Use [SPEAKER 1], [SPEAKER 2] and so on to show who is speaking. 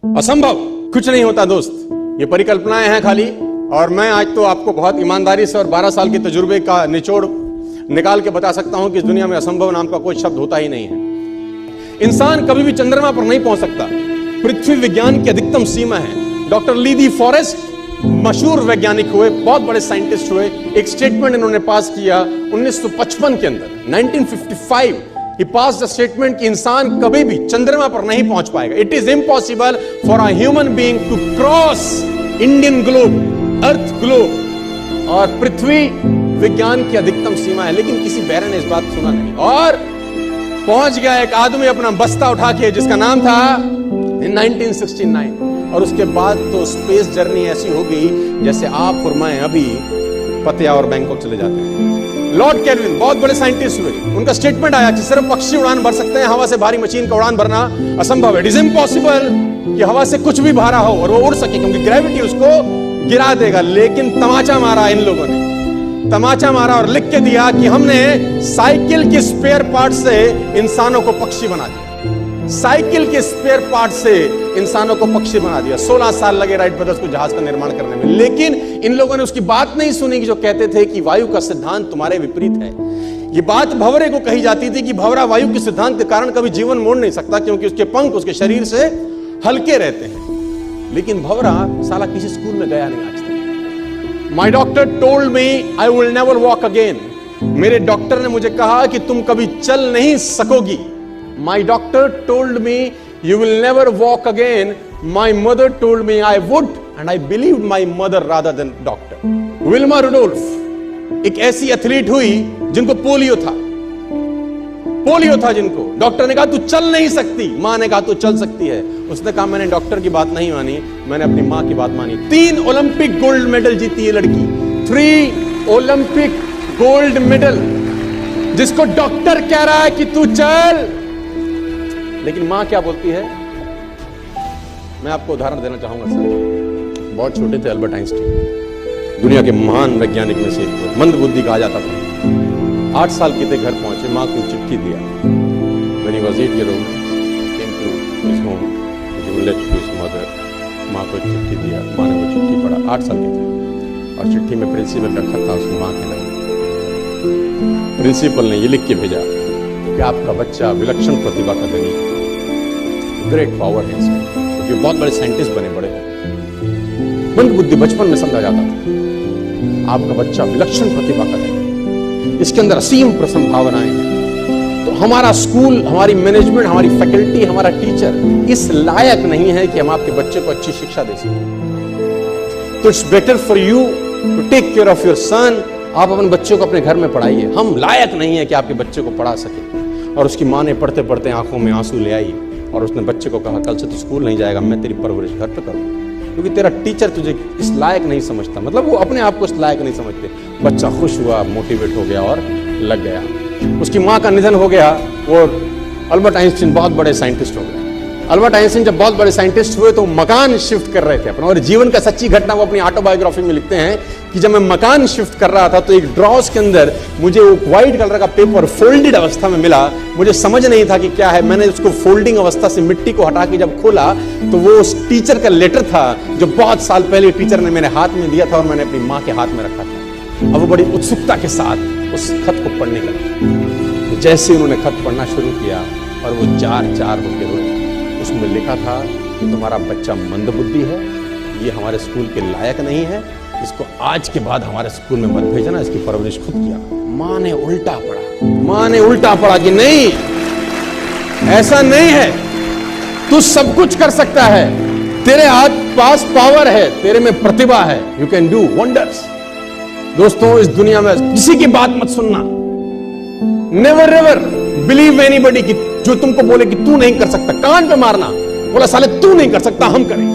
[SPEAKER 1] असंभव कुछ नहीं होता दोस्त, ये परिकल्पनाएं हैं खाली। और मैं आज तो आपको बहुत ईमानदारी से और 12 साल के तजुर्बे का निचोड़ निकाल के बता सकता हूं कि इस दुनिया में असंभव नाम का कोई शब्द होता ही नहीं है। इंसान कभी भी चंद्रमा पर नहीं पहुंच सकता, पृथ्वी विज्ञान की अधिकतम सीमा है। डॉक्टर ली दी फॉरेस्ट मशहूर वैज्ञानिक हुए, बहुत बड़े साइंटिस्ट हुए। एक स्टेटमेंट इन्होंने पास किया 1955 के अंदर, 1955 he passed the statement कि इंसान कभी भी चंद्रमा पर नहीं पहुंच पाएगा। It is impossible for a human being to cross Indian globe, earth globe. और पृथ्वी विज्ञान की अधिकतम सीमा है, लेकिन किसी बैरन ने इस बात सुना नहीं। और पहुंच गया एक आदमी अपना बस्ता उठा के, जिसका नाम था in 1969। और उसके बाद तो स्पेस जर्नी ऐसी हो गई जैसे आप और मैं अभी पतिया और बैंकॉक चले जाते हैं। लॉर्ड केल्विन बहुत बड़े साइंटिस्ट हुए, उनका स्टेटमेंट आया कि सिर्फ पक्षी उड़ान भर सकते हैं, हवा से भारी मशीन का उड़ान भरना असंभव है। इट इज इम्पॉसिबल कि हवा से कुछ भी भारा हो और वो उड़ सके, क्योंकि ग्रेविटी उसको गिरा देगा। लेकिन तमाचा मारा इन लोगों ने, तमाचा मारा और लिख के दिया कि हमने साइकिल के स्पेयर पार्ट से इंसानों को पक्षी बना दिया। साइकिल के स्पेयर पार्ट से इंसानों को पक्षी बना दिया। 16 साल लगे राइट ब्रदर्स को जहाज का निर्माण करने में, लेकिन इन लोगों ने उसकी बात नहीं सुनी कि जो कहते थे कि वायु का सिद्धांत तुम्हारे विपरीत है। ये बात भंवरे को कही जाती थी कि भंवरा वायु के सिद्धांत के कारण कभी जीवन मोड़ नहीं सकता, क्योंकि उसके पंख उसके शरीर से हल्के रहते हैं। लेकिन भंवरा साला किसी स्कूल में गया नहीं आज तक। माई doctor told me I will never walk again. मेरे डॉक्टर ने मुझे कहा कि तुम कभी चल नहीं सकोगी। My doctor told me you will never walk again. My mother told me I would, and I believed my mother rather than doctor. Wilma Rudolph एक ऐसी एथलीट हुई जिनको पोलियो था जिनको डॉक्टर ने कहा तू चल नहीं सकती, मां ने कहा तू चल सकती है। उसने कहा मैंने डॉक्टर की बात नहीं मानी, मैंने अपनी मां की बात मानी। 3 ओलंपिक गोल्ड मेडल जीती ये लड़की, 3 ओलंपिक गोल्ड मेडल, जिसको डॉक्टर कह रहा है कि तू चल। लेकिन मां क्या बोलती है? मैं आपको उदाहरण देना चाहूंगा सर। बहुत छोटे थे अल्बर्ट आइंस्टीन, दुनिया के महान वैज्ञानिक में से एक थे, मंद बुद्धि कहा जाता था। 8 साल के थे, घर पहुंचे, मां को चिट्ठी दिया। When he was 8 years old, came to his home, he would let to his mother। मां को चिट्ठी दिया, मां ने वो चिट्ठी पढ़ा। 8 साल के थे और चिट्ठी में प्रिंसिपल का खत था, उसकी मां के नाम। प्रिंसिपल ने ये लिख के भेजा कि आपका बच्चा विलक्षण प्रतिभा का धनी है, ग्रेट पावर है इसमें, क्योंकि बहुत बड़े साइंटिस्ट बने, बड़े मंद बुद्धि बचपन में समझा जाता था। आपका बच्चा विलक्षण प्रतिभा का धनी, इसके अंदर असीम संभावनाएं हैं। तो हमारा स्कूल, हमारी मैनेजमेंट, हमारी फैकल्टी, हमारा टीचर इस लायक नहीं है कि हम आपके बच्चे को अच्छी शिक्षा दे सकें। तो it's better for you to take care of your son. आप अपने बच्चों को अपने घर में पढ़ाइए, हम लायक नहीं है कि आपके बच्चे को पढ़ा सके। और उसकी मां ने पढ़ते पढ़ते आंखों में आंसू ले आई और उसने बच्चे को कहा कल से तू स्कूल नहीं जाएगा, मैं तेरी परवरिश घर पे करूंगा, क्योंकि तेरा टीचर तुझे इस लायक नहीं समझता। मतलब वो अपने आप को इस लायक नहीं समझते। बच्चा खुश हुआ, मोटिवेट हो गया और लग गया। उसकी मां का निधन हो गया, वो अल्बर्ट आइंस्टीन बहुत बड़े साइंटिस्ट हो गए। अल्बर्ट आइंस्टीन जब बहुत बड़े साइंटिस्ट हुए तो मकान शिफ्ट कर रहे थे अपना, और जीवन का सच्ची घटना वो अपनी ऑटोबायोग्राफी में लिखते हैं कि जब मैं मकान शिफ्ट कर रहा था तो एक ड्रॉज के अंदर मुझे वो व्हाइट कलर का पेपर फोल्डेड अवस्था में मिला। मुझे समझ नहीं था कि क्या है। मैंने उसको फोल्डिंग अवस्था से मिट्टी को हटा के जब खोला तो वो उस टीचर का लेटर था जो बहुत साल पहले टीचर ने मेरे हाथ में दिया था और मैंने अपनी माँ के हाथ में रखा था। अब वो बड़ी उत्सुकता के साथ उस खत को पढ़ने लगे। जैसे उन्होंने खत पढ़ना शुरू किया और वो 4-4 होकर रोए। उसमें लिखा था कि तुम्हारा बच्चा मंदबुद्धि है, ये हमारे स्कूल के लायक नहीं है, इसको आज के बाद हमारे स्कूल में मत भेजना, इसकी परवरिश खुद किया। मां ने उल्टा पड़ा कि नहीं, ऐसा नहीं है, तू सब कुछ कर सकता है, तेरे हाथ पास पावर है, तेरे में प्रतिभा है, यू कैन डू वंडर्स। दोस्तों, इस दुनिया में किसी की बात मत सुनना। नेवर एवर बिलीव एनीबॉडी कि जो तुमको बोले कि तू नहीं कर सकता, कान पे मारना, बोला साले तू नहीं कर सकता, हम करें।